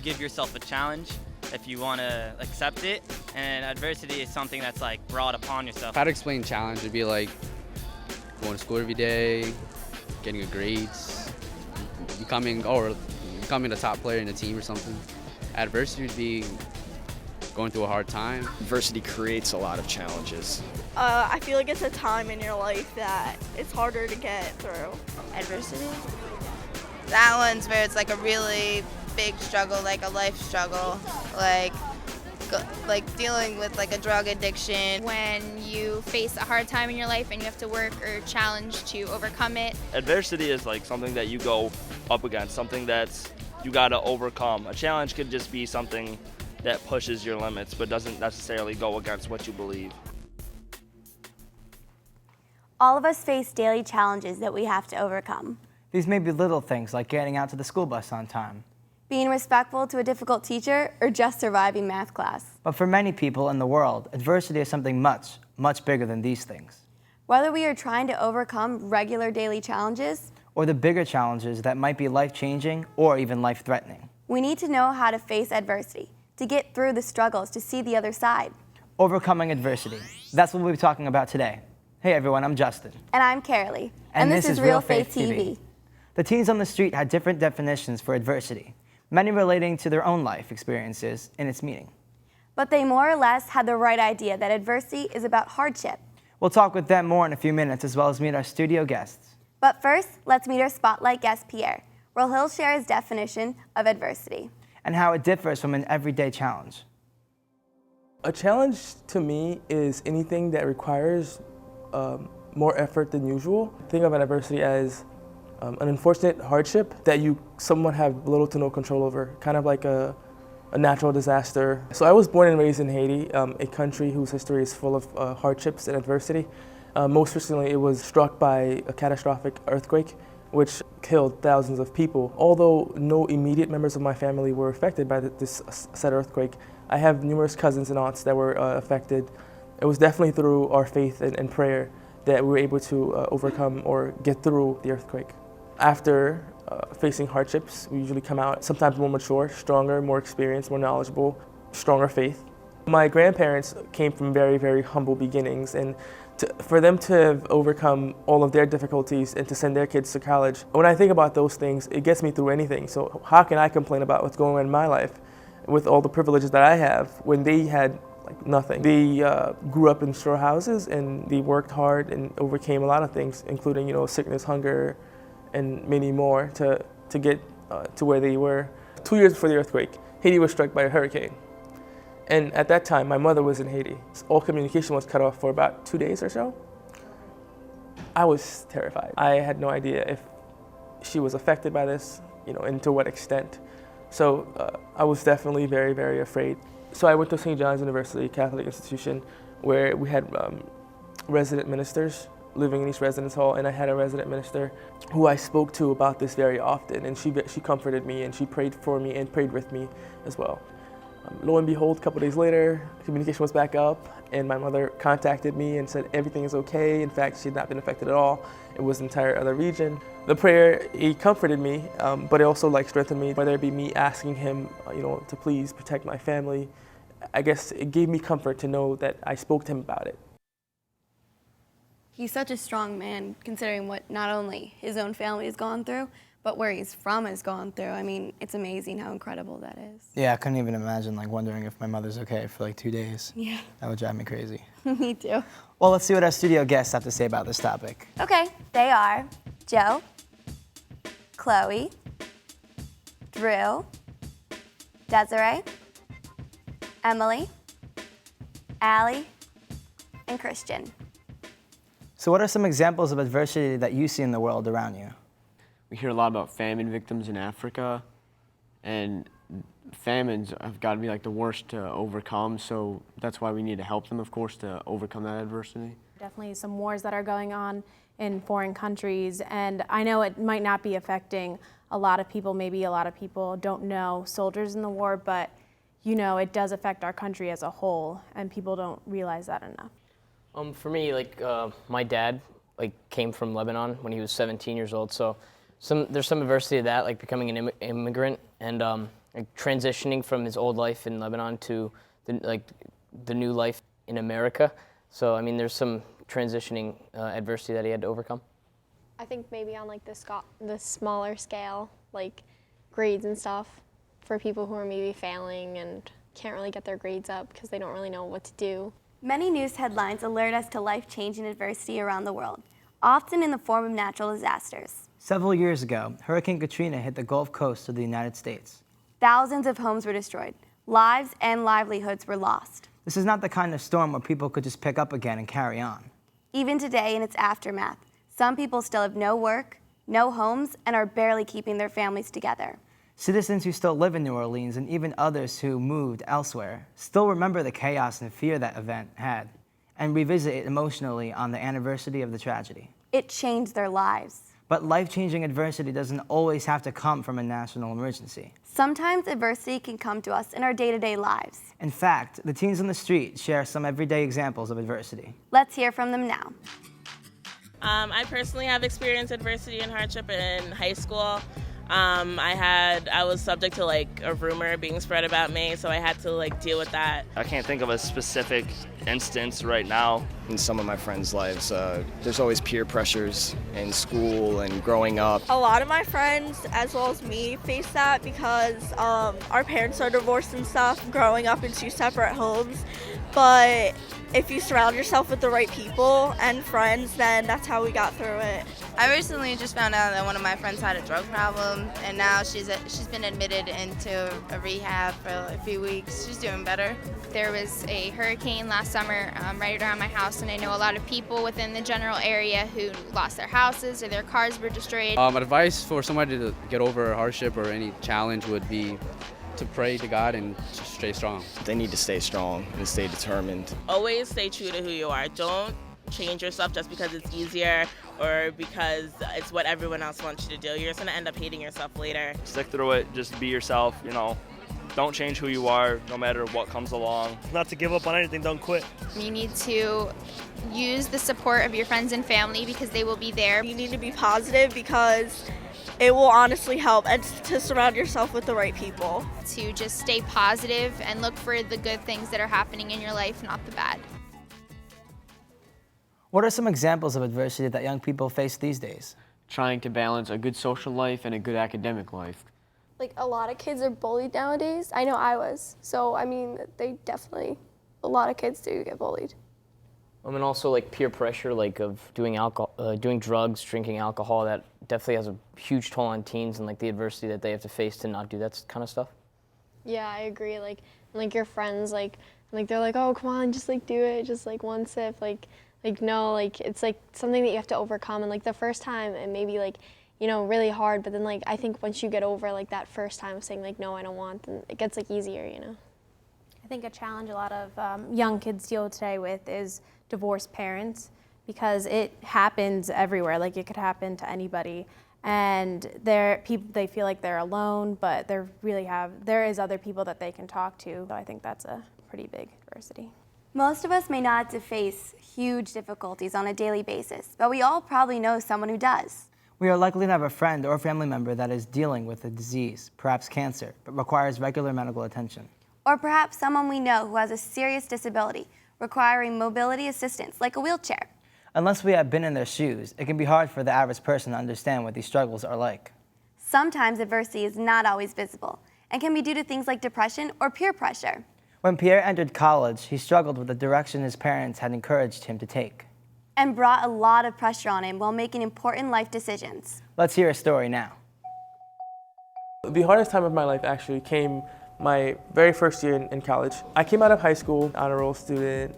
give yourself a challenge if you want to accept it, and adversity is something that's like brought upon yourself. If I had to explain challenge, it'd be like going to school every day, getting good grades, becoming a top player in a team or something. Adversity would be going through a hard time. Adversity creates a lot of challenges. I feel like it's a time in your life that it's harder to get through. Adversity? That one's where it's like a really big struggle, like a life struggle, like dealing with like a drug addiction. When you face a hard time in your life and you have to work or challenge to overcome it. Adversity is like something that you go up against, something that's you got to overcome. A challenge could just be something that pushes your limits but doesn't necessarily go against what you believe. All of us face daily challenges that we have to overcome. These may be little things like getting out to the school bus on time, Being respectful to a difficult teacher, or just surviving math class. but for many people in the world, adversity is something much, much bigger than these things, Whether we are trying to overcome regular daily challenges, or the bigger challenges that might be life-changing or even life-threatening. we need to know how to face adversity, to get through the struggles, to see the other side. Overcoming adversity. That's what we'll be talking about today. Hey everyone, I'm Justin. And I'm Carolee. And this is Real Faith TV. The teens on the street had different definitions for adversity, many relating to their own life experiences and its meaning. But they more or less had the right idea that adversity is about hardship. We'll talk with them more in a few minutes, as well as meet our studio guests. But first, let's meet our spotlight guest, Pierre, where he'll share his definition of adversity. And how it differs from an everyday challenge. A challenge to me is anything that requires more effort than usual. Think of an adversity as an unfortunate hardship that you somewhat have little to no control over, kind of like a natural disaster. So I was born and raised in Haiti, a country whose history is full of hardships and adversity. Most recently, it was struck by a catastrophic earthquake, which killed thousands of people. Although no immediate members of my family were affected by this said earthquake, I have numerous cousins and aunts that were affected. It was definitely through our faith and prayer that we were able to overcome or get through the earthquake. After facing hardships, we usually come out sometimes more mature, stronger, more experienced, more knowledgeable, stronger faith. My grandparents came from very, very humble beginnings, and for them to have overcome all of their difficulties and to send their kids to college, when I think about those things, it gets me through anything. So how can I complain about what's going on in my life with all the privileges that I have when they had like nothing? They grew up in straw houses and they worked hard and overcame a lot of things, including sickness, hunger, and many more to get to where they were. 2 years before the earthquake, Haiti was struck by a hurricane. And at that time, my mother was in Haiti. All communication was cut off for about 2 days or so. I was terrified. I had no idea if she was affected by this, and to what extent. So I was definitely very, very afraid. So I went to St. John's University, Catholic institution, where we had resident ministers living in East Residence Hall, and I had a resident minister who I spoke to about this very often, and she comforted me, and she prayed for me and prayed with me as well. Lo and behold, a couple days later, communication was back up, and my mother contacted me and said everything is okay. In fact, she had not been affected at all. It was an entire other region. The prayer, it comforted me, but it also strengthened me, whether it be me asking him, to please protect my family. I guess it gave me comfort to know that I spoke to him about it. He's such a strong man, considering what not only his own family has gone through, but where he's from has gone through. I mean, it's amazing how incredible that is. Yeah, I couldn't even imagine wondering if my mother's okay for 2 days. Yeah. That would drive me crazy. Me too. Well, let's see what our studio guests have to say about this topic. Okay, they are Joe, Chloe, Drew, Desiree, Emily, Allie, and Christian. So what are some examples of adversity that you see in the world around you? We hear a lot about famine victims in Africa, and famines have got to be the worst to overcome, so that's why we need to help them, of course, to overcome that adversity. Definitely some wars that are going on in foreign countries, and I know it might not be affecting a lot of people. Maybe a lot of people don't know soldiers in the war, but it does affect our country as a whole, and people don't realize that enough. For me, my dad came from Lebanon when he was 17 years old, so There's some adversity to that, like becoming an immigrant and like transitioning from his old life in Lebanon to the new life in America. So I mean, there's some transitioning adversity that he had to overcome. I think maybe on like the smaller scale, like grades and stuff, for people who are maybe failing and can't really get their grades up because they don't really know what to do. Many news headlines alert us to life-changing adversity around the world, often in the form of natural disasters. Several years ago, Hurricane Katrina hit the Gulf Coast of the United States. Thousands of homes were destroyed. Lives and livelihoods were lost. This is not the kind of storm where people could just pick up again and carry on. Even today, in its aftermath, some people still have no work, no homes, and are barely keeping their families together. Citizens who still live in New Orleans and even others who moved elsewhere still remember the chaos and fear that event had and revisit it emotionally on the anniversary of the tragedy. It changed their lives. But life-changing adversity doesn't always have to come from a national emergency. Sometimes adversity can come to us in our day-to-day lives. In fact, the teens on the street share some everyday examples of adversity. Let's hear from them now. I personally have experienced adversity and hardship in high school. I was subject to like a rumor being spread about me, so I had to like deal with that. I can't think of a specific instance right now. In some of my friends' lives, there's always peer pressures in school and growing up. A lot of my friends, as well as me, face that because our parents are divorced and stuff, growing up in two separate homes. But if you surround yourself with the right people and friends, then that's how we got through it. I recently just found out that one of my friends had a drug problem, and now she's been admitted into a rehab for a few weeks. She's doing better. There was a hurricane last summer right around my house, and I know a lot of people within the general area who lost their houses or their cars were destroyed. Advice for somebody to get over a hardship or any challenge would be to pray to God and just stay strong. They need to stay strong and stay determined. Always stay true to who you are. Don't change yourself just because it's easier or because it's what everyone else wants you to do. You're just gonna end up hating yourself later. Stick through it, just be yourself, you know. Don't change who you are, no matter what comes along. Not to give up on anything, don't quit. You need to use the support of your friends and family because they will be there. You need to be positive because it will honestly help, and to surround yourself with the right people. To just stay positive and look for the good things that are happening in your life, not the bad. What are some examples of adversity that young people face these days? Trying to balance a good social life and a good academic life. Like a lot of kids are bullied nowadays. I know I was. So I mean, a lot of kids do get bullied. And also like peer pressure, like of doing drugs, drinking alcohol, that definitely has a huge toll on teens and like the adversity that they have to face to not do that kind of stuff. Yeah, I agree. Like your friends, like they're like, oh, come on, just like do it, just like one sip, like no, like it's like something that you have to overcome. And like the first time, it may be like, you know, really hard, but then like I think once you get over like that first time of saying like no, I don't want, then it gets like easier, you know. I think a challenge a lot of young kids deal today with is divorced parents, because it happens everywhere. Like it could happen to anybody, and they feel like they're alone, but there is other people that they can talk to. So I think that's a pretty big adversity. Most of us may not have to face huge difficulties on a daily basis, but we all probably know someone who does. We are likely to have a friend or family member that is dealing with a disease, perhaps cancer, but requires regular medical attention. Or perhaps someone we know who has a serious disability, requiring mobility assistance, like a wheelchair. Unless we have been in their shoes, it can be hard for the average person to understand what these struggles are like. Sometimes adversity is not always visible and can be due to things like depression or peer pressure. When Pierre entered college, he struggled with the direction his parents had encouraged him to take. And brought a lot of pressure on him while making important life decisions. Let's hear a story now. The hardest time of my life actually came my very first year in college. I came out of high school, honor roll student,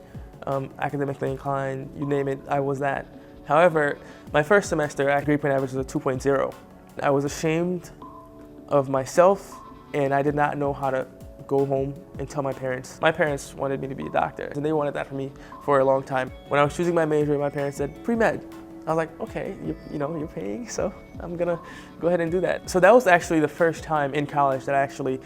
academically inclined, you name it, I was that. However, my first semester, my grade point average was a 2.0. I was ashamed of myself, and I did not know how to go home and tell my parents. My parents wanted me to be a doctor, and they wanted that for me for a long time. When I was choosing my major, my parents said, pre-med. I was like, okay, you're paying, so I'm gonna go ahead and do that. So that was actually the first time in college that I actually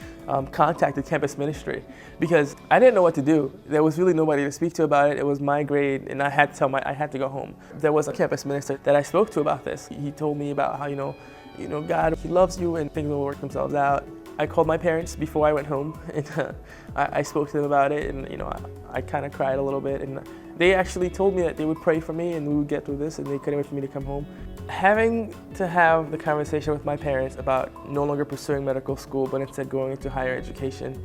contacted campus ministry, because I didn't know what to do. There was really nobody to speak to about it. It was my grade, and I had to go home. There was a campus minister that I spoke to about this. He told me about how, you know, God, He loves you and things will work themselves out. I called my parents before I went home, and I spoke to them about it, and you know, I kind of cried a little bit, and they actually told me that they would pray for me and we would get through this, and they couldn't wait for me to come home. Having to have the conversation with my parents about no longer pursuing medical school, but instead going into higher education,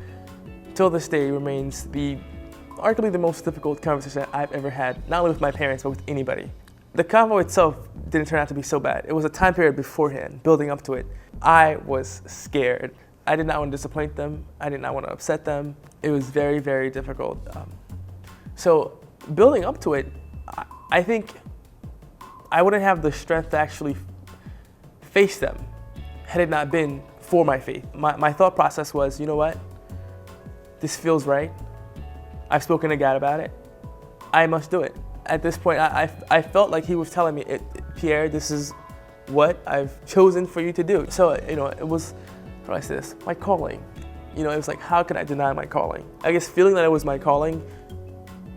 till this day remains arguably the most difficult conversation I've ever had, not only with my parents, but with anybody. The convo itself didn't turn out to be so bad. It was a time period beforehand, building up to it. I was scared. I did not want to disappoint them. I did not want to upset them. It was very, very difficult. So building up to it, I think I wouldn't have the strength to actually face them had it not been for my faith. My thought process was, you know what? This feels right. I've spoken to God about it. I must do it. At this point, I felt like He was telling me, Pierre, this is what I've chosen for you to do. So, you know, it was, how do I say this? My calling. You know, it was like, how could I deny my calling? I guess feeling that it was my calling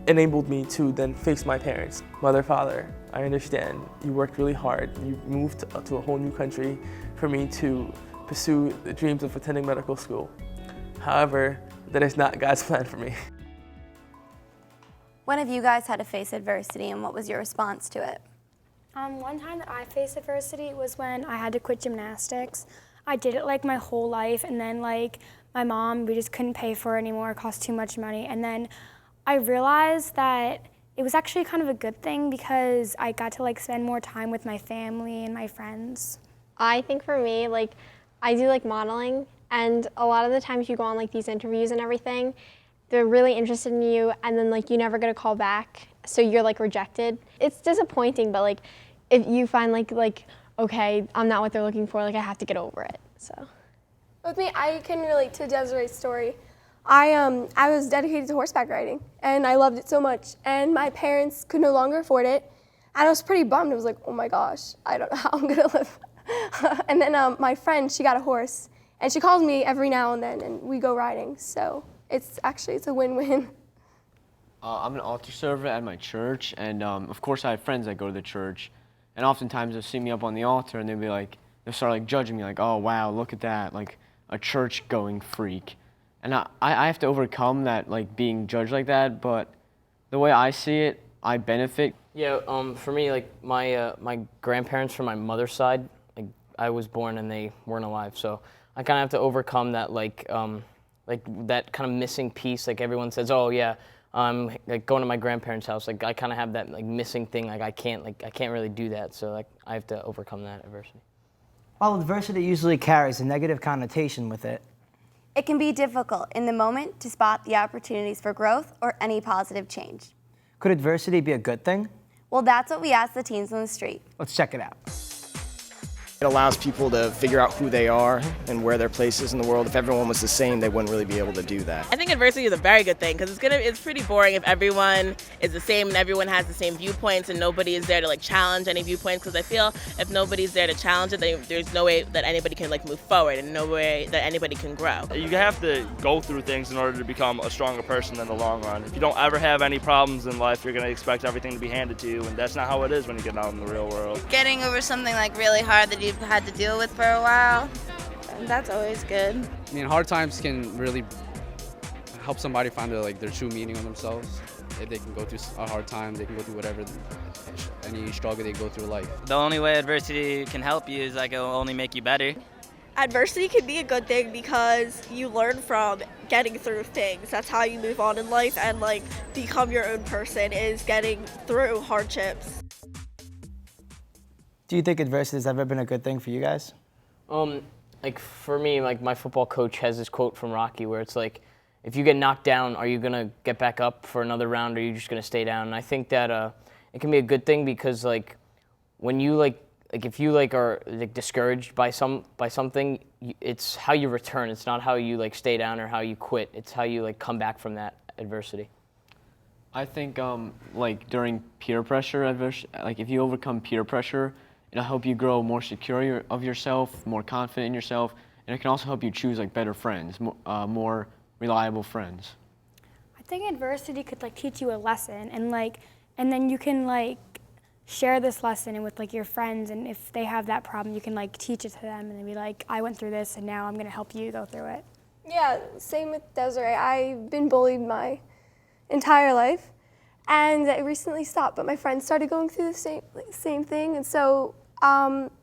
enabled me to then face my parents. Mother, father, I understand. You worked really hard. You moved to a whole new country for me to pursue the dreams of attending medical school. However, that is not God's plan for me. When have you guys had to face adversity, and what was your response to it? One time that I faced adversity was when I had to quit gymnastics. I did it like my whole life, and then like my mom, we just couldn't pay for it anymore. It cost too much money. And then I realized that it was actually kind of a good thing because I got to like spend more time with my family and my friends. I think for me, like I do like modeling, and a lot of the times you go on like these interviews and everything, they're really interested in you, and then like you never get a call back, so you're like rejected. It's disappointing, but like if you find like okay, I'm not what they're looking for, like I have to get over it. So With me, I can relate to Desiree's story. I was dedicated to horseback riding, and I loved it so much, and my parents could no longer afford it, and I was pretty bummed. It was like, oh my gosh, I don't know how I'm gonna live. And then my friend, she got a horse, and she calls me every now and then, and we go riding, so it's a win-win. I'm an altar server at my church, and of course I have friends that go to the church, and oftentimes they'll see me up on the altar, and they'll start like judging me, like, oh wow, look at that, like a church-going freak. And I have to overcome that, like being judged like that, but the way I see it, I benefit. Yeah, for me, like my grandparents from my mother's side, like I was born and they weren't alive, so I kind of have to overcome that, like that kind of missing piece. Like everyone says, oh yeah, like going to my grandparents' house, like I kind of have that like missing thing. Like I can't really do that. So like I have to overcome that adversity. While adversity usually carries a negative connotation with it, It can be difficult in the moment to spot the opportunities for growth or any positive change. could adversity be a good thing? Well, that's what we asked the teens on the street. Let's check it out. It allows people to figure out who they are and where their place is in the world. If everyone was the same, they wouldn't really be able to do that. I think adversity is a very good thing because it's pretty boring if everyone is the same and everyone has the same viewpoints and nobody is there to like challenge any viewpoints, because I feel if nobody's there to challenge it, there's no way that anybody can like move forward and no way that anybody can grow. You have to go through things in order to become a stronger person in the long run. If you don't ever have any problems in life, you're going to expect everything to be handed to you, and that's not how it is when you get out in the real world. Getting over something like really hard that you've had to deal with for a while, that's always good. I mean, hard times can really help somebody find their true meaning of themselves. If they can go through a hard time, they can go through whatever, any struggle they go through life. The only way adversity can help you is like it'll only make you better. Adversity can be a good thing because you learn from getting through things. That's how you move on in life and like become your own person, is getting through hardships. Do you think adversity has ever been a good thing for you guys? Like for me, like my football coach has this quote from Rocky where it's like, if you get knocked down, are you gonna get back up for another round, or are you just gonna stay down? And I think that it can be a good thing because like when you if you are discouraged by something, it's how you return. It's not how you stay down or how you quit. It's how you come back from that adversity. I think during peer pressure, if you overcome peer pressure, it'll help you grow more secure of yourself, more confident in yourself, and it can also help you choose better friends, more reliable friends. I think adversity could teach you a lesson, and then you can share this lesson with like your friends, and if they have that problem, you can like teach it to them and then be like, I went through this and now I'm gonna help you go through it. Yeah, same with Desiree. I've been bullied my entire life, and it recently stopped, but my friends started going through the same thing, and so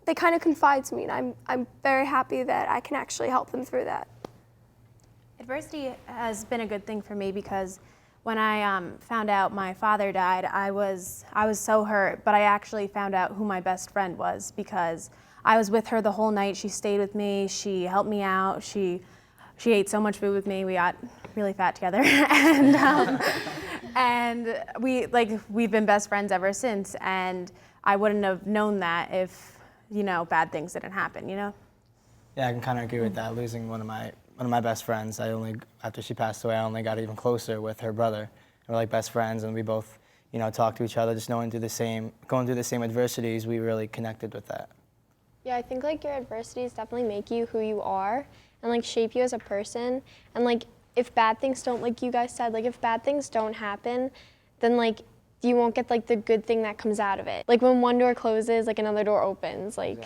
they kind of confide to me, and I'm very happy that I can actually help them through that. Adversity has been a good thing for me because when I found out my father died, I was so hurt, but I actually found out who my best friend was because I was with her the whole night. She stayed with me, she helped me out, she ate so much food with me. We got really fat together, and we've been best friends ever since. And I wouldn't have known that if bad things didn't happen. Yeah, I can kind of agree with that. Losing one of my best friends, after she passed away, I only got even closer with her brother. We're like best friends, and we both talk to each other, just going through the same adversities. We really connected with that. Yeah, I think like your adversities definitely make you who you are and like shape you as a person. And like if bad things don't, like you guys said, like if bad things don't happen, then like you won't get like the good thing that comes out of it. Like when one door closes, like another door opens. Like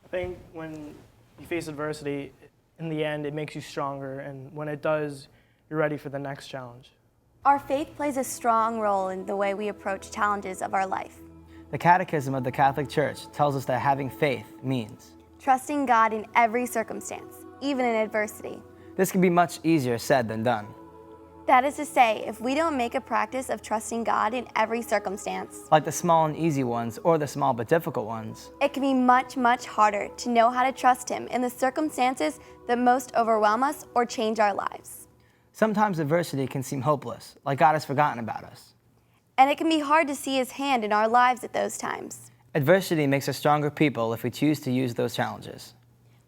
I think when you face adversity, in the end, it makes you stronger, and when it does, you're ready for the next challenge. Our faith plays a strong role in the way we approach challenges of our life. The Catechism of the Catholic Church tells us that having faith means trusting God in every circumstance, even in adversity. This can be much easier said than done. That is to say, if we don't make a practice of trusting God in every circumstance, like the small and easy ones or the small but difficult ones, it can be much, much harder to know how to trust Him in the circumstances that most overwhelm us or change our lives. Sometimes adversity can seem hopeless, like God has forgotten about us. And it can be hard to see His hand in our lives at those times. Adversity makes us stronger people if we choose to use those challenges.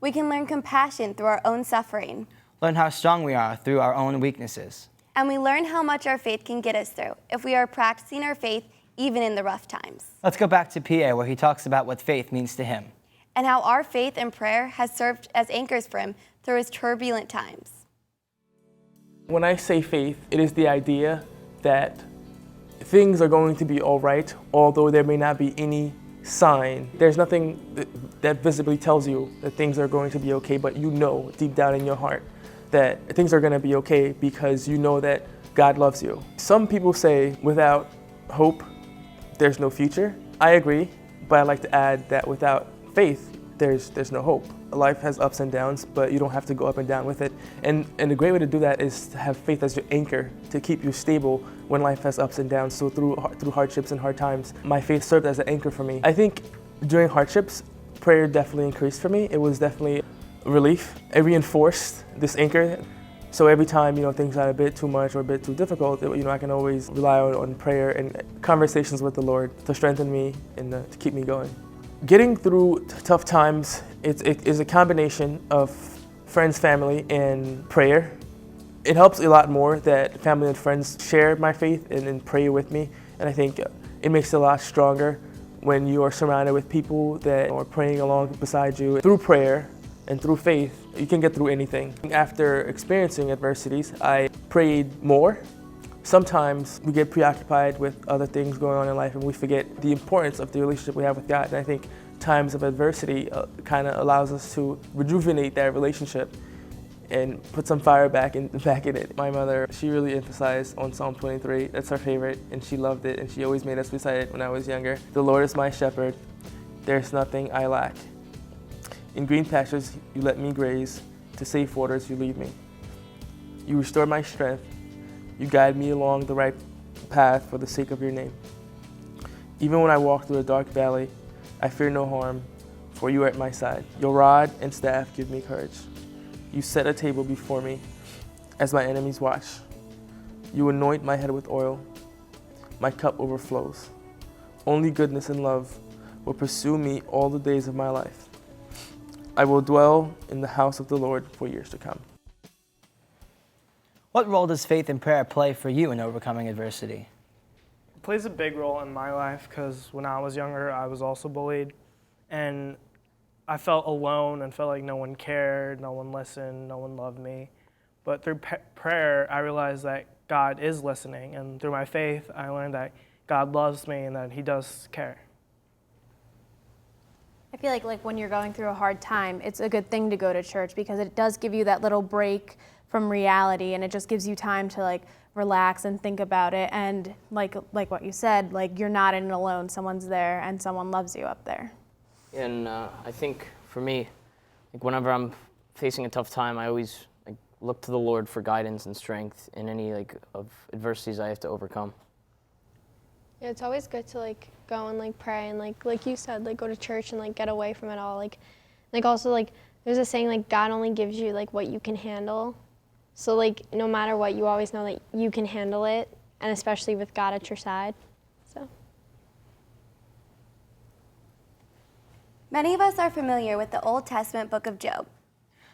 We can learn compassion through our own suffering. Learn how strong we are through our own weaknesses. And we learn how much our faith can get us through if we are practicing our faith even in the rough times. Let's go back to Pierre, where he talks about what faith means to him. And how our faith and prayer has served as anchors for him through his turbulent times. When I say faith, it is the idea that things are going to be all right, although there may not be any sign. There's nothing that visibly tells you that things are going to be okay, but you know deep down in your heart that things are going to be okay because you know that God loves you. Some people say without hope, there's no future. I agree, but I like to add that without faith, there's no hope. Life has ups and downs, but you don't have to go up and down with it. And a great way to do that is to have faith as your anchor to keep you stable when life has ups and downs. So through hardships and hard times, my faith served as an anchor for me. I think during hardships, prayer definitely increased for me. It was definitely relief. It reinforced this anchor. So every time, things got a bit too much or a bit too difficult, I can always rely on prayer and conversations with the Lord to strengthen me and to keep me going. Getting through tough times, it is a combination of friends, family, and prayer. It helps a lot more that family and friends share my faith and pray with me. And I think it makes it a lot stronger when you are surrounded with people that are praying along beside you. Through prayer and through faith, you can get through anything. After experiencing adversities, I prayed more. Sometimes we get preoccupied with other things going on in life and we forget the importance of the relationship we have with God. And I think times of adversity kind of allows us to rejuvenate that relationship and put some fire back in it. My mother, she really emphasized on Psalm 23. That's her favorite, and she loved it, and she always made us recite it when I was younger. The Lord is my shepherd, there's nothing I lack. In green pastures you let me graze, to safe waters you lead me. You restore my strength, you guide me along the right path for the sake of your name. Even when I walk through a dark valley, I fear no harm, for you are at my side. Your rod and staff give me courage. You set a table before me as my enemies watch. You anoint my head with oil. My cup overflows. Only goodness and love will pursue me all the days of my life. I will dwell in the house of the Lord for years to come. What role does faith and prayer play for you in overcoming adversity? It plays a big role in my life because when I was younger, I was also bullied. And I felt alone and felt like no one cared, no one listened, no one loved me. But through prayer, I realized that God is listening. And through my faith, I learned that God loves me and that he does care. I feel like when you're going through a hard time, it's a good thing to go to church because it does give you that little break from reality, and it just gives you time to like relax and think about it. And like what you said, like you're not in it alone. Someone's there and someone loves you up there. And I think for me, like whenever I'm facing a tough time, I always like look to the Lord for guidance and strength in any like of adversities I have to overcome. Yeah, it's always good to like go and like pray and like you said, like go to church and like get away from it all. Like also like there's a saying like God only gives you like what you can handle. So like no matter what, you always know that you can handle it, and especially with God at your side. So. Many of us are familiar with the Old Testament book of Job.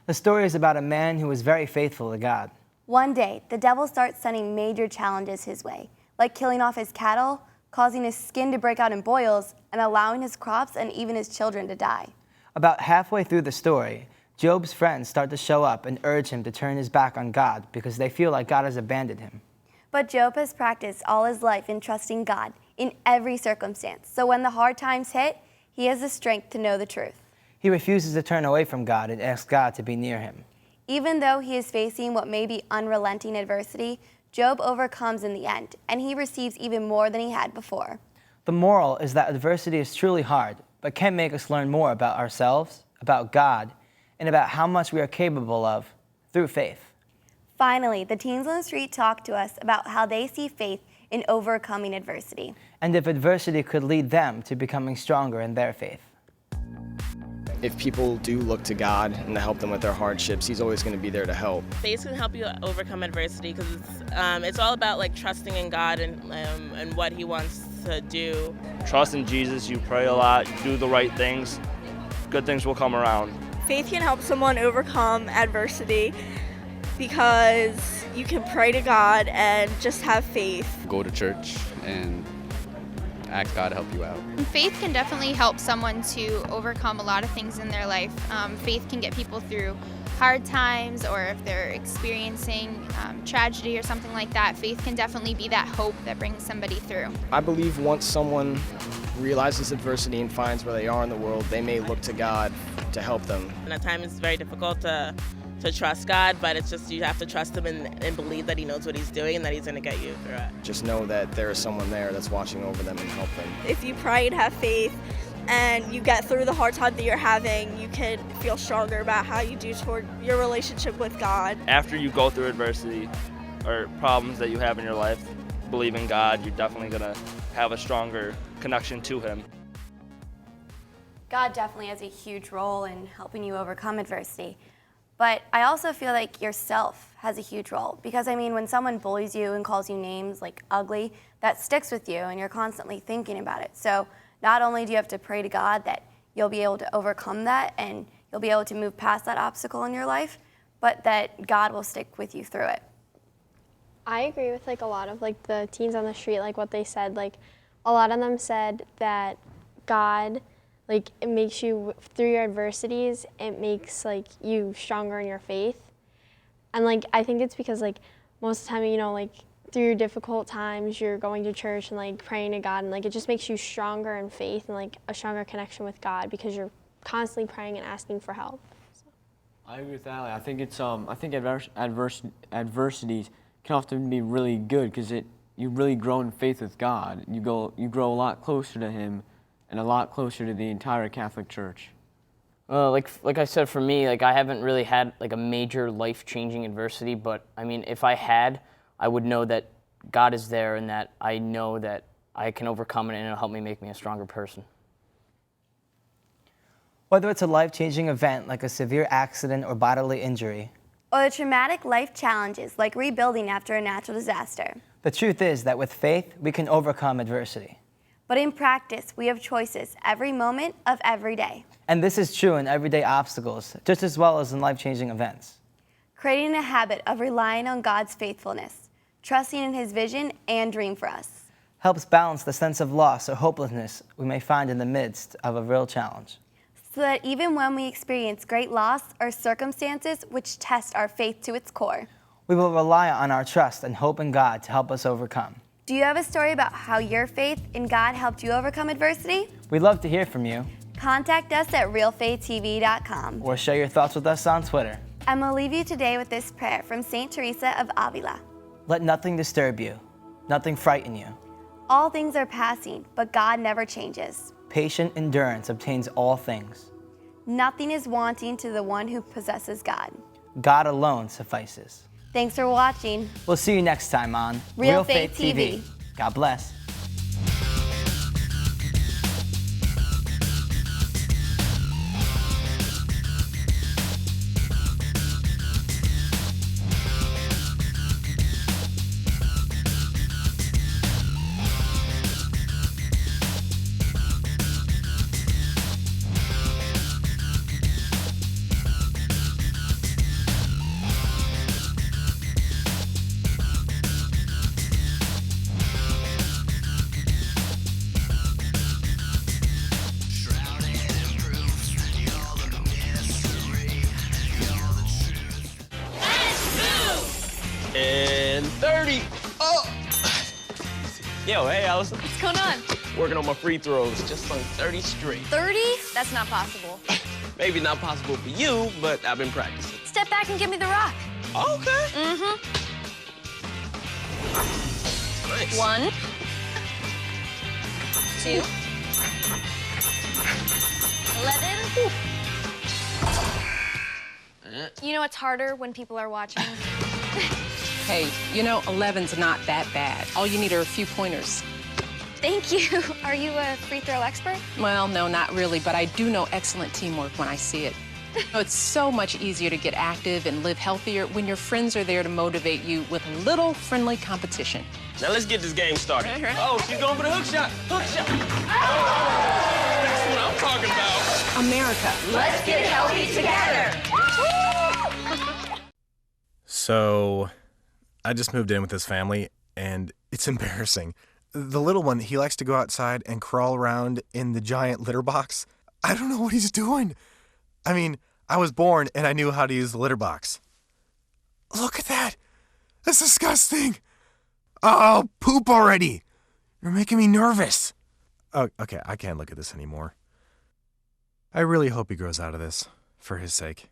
The story is about a man who was very faithful to God. One day, the devil starts sending major challenges his way, like killing off his cattle, causing his skin to break out in boils, and allowing his crops and even his children to die. About halfway through the story, Job's friends start to show up and urge him to turn his back on God because they feel like God has abandoned him. But Job has practiced all his life in trusting God in every circumstance, so when the hard times hit, he has the strength to know the truth. He refuses to turn away from God and asks God to be near him. Even though he is facing what may be unrelenting adversity, Job overcomes in the end, and he receives even more than he had before. The moral is that adversity is truly hard, but can make us learn more about ourselves, about God, and about how much we are capable of through faith. Finally, the teens on the street talk to us about how they see faith in overcoming adversity. And if adversity could lead them to becoming stronger in their faith. If people do look to God and to help them with their hardships, he's always going to be there to help. Faith can help you overcome adversity because it's all about like trusting in God and what he wants to do. Trust in Jesus, you pray a lot, you do the right things, good things will come around. Faith can help someone overcome adversity because you can pray to God and just have faith. Go to church and ask God to help you out. Faith can definitely help someone to overcome a lot of things in their life. Faith can get people through hard times, or if they're experiencing tragedy or something like that, faith can definitely be that hope that brings somebody through. I believe once someone realizes adversity and finds where they are in the world, they may look to God to help them. And at times it's very difficult to trust God, but it's just you have to trust him and believe that he knows what he's doing and that he's going to get you through it. Just know that there is someone there that's watching over them and help them. If you pray and have faith and you get through the hard time that you're having, you can feel stronger about how you do toward your relationship with God. After you go through adversity or problems that you have in your life, believe in God, you're definitely going to have a stronger connection to him. God definitely has a huge role in helping you overcome adversity. But I also feel like yourself has a huge role because, I mean, when someone bullies you and calls you names like ugly, that sticks with you and you're constantly thinking about it. So not only do you have to pray to God that you'll be able to overcome that and you'll be able to move past that obstacle in your life, but that God will stick with you through it. I agree with like a lot of like the teens on the street, like what they said. Like a lot of them said that God, like it makes you, through your adversities, it makes like you stronger in your faith. And like I think it's because like most of the time, you know, like through your difficult times, you're going to church and like praying to God, and like it just makes you stronger in faith and like a stronger connection with God because you're constantly praying and asking for help. So. I agree with that. I think it's I think adversities can often be really good because you really grow in faith with God. You grow a lot closer to Him, and a lot closer to the entire Catholic Church. Like I said, for me, like I haven't really had like a major life-changing adversity, but I mean, if I had, I would know that God is there and that I know that I can overcome it and it'll help me make me a stronger person. Whether it's a life-changing event like a severe accident or bodily injury, or the traumatic life challenges like rebuilding after a natural disaster. the truth is that with faith, we can overcome adversity. But in practice, we have choices every moment of every day. And this is true in everyday obstacles, just as well as in life-changing events. Creating a habit of relying on God's faithfulness, trusting in His vision and dream for us, helps balance the sense of loss or hopelessness we may find in the midst of a real challenge. So that even when we experience great loss or circumstances which test our faith to its core, we will rely on our trust and hope in God to help us overcome. Do you have a story about how your faith in God helped you overcome adversity? We'd love to hear from you. Contact us at realfaithtv.com. Or share your thoughts with us on Twitter. And we'll leave you today with this prayer from St. Teresa of Avila. Let nothing disturb you, nothing frighten you. All things are passing, but God never changes. Patient endurance obtains all things. Nothing is wanting to the one who possesses God. God alone suffices. Thanks for watching. We'll see you next time on Real Faith TV. God bless. And 30. Oh! Yo, hey, Allison. What's going on? Working on my free throws, just on 30 straight. 30? That's not possible. Maybe not possible for you, but I've been practicing. Step back and give me the rock. Okay. Mm-hmm. Nice. 1, 2, 11. You know it's harder when people are watching. Hey, you know, 11's not that bad. All you need are a few pointers. Thank you. Are you a free throw expert? Well, no, not really, but I do know excellent teamwork when I see it. It's so much easier to get active and live healthier when your friends are there to motivate you with a little friendly competition. Now let's get this game started. All right. Oh, she's going for the hook shot. Hook shot. Oh, that's what I'm talking about. America, let's get healthy together. So, I just moved in with this family, and it's embarrassing. The little one, he likes to go outside and crawl around in the giant litter box. I don't know what he's doing. I mean, I was born and I knew how to use the litter box. Look at that. That's disgusting. Oh, poop already. You're making me nervous. Oh, okay, I can't look at this anymore. I really hope he grows out of this, for his sake.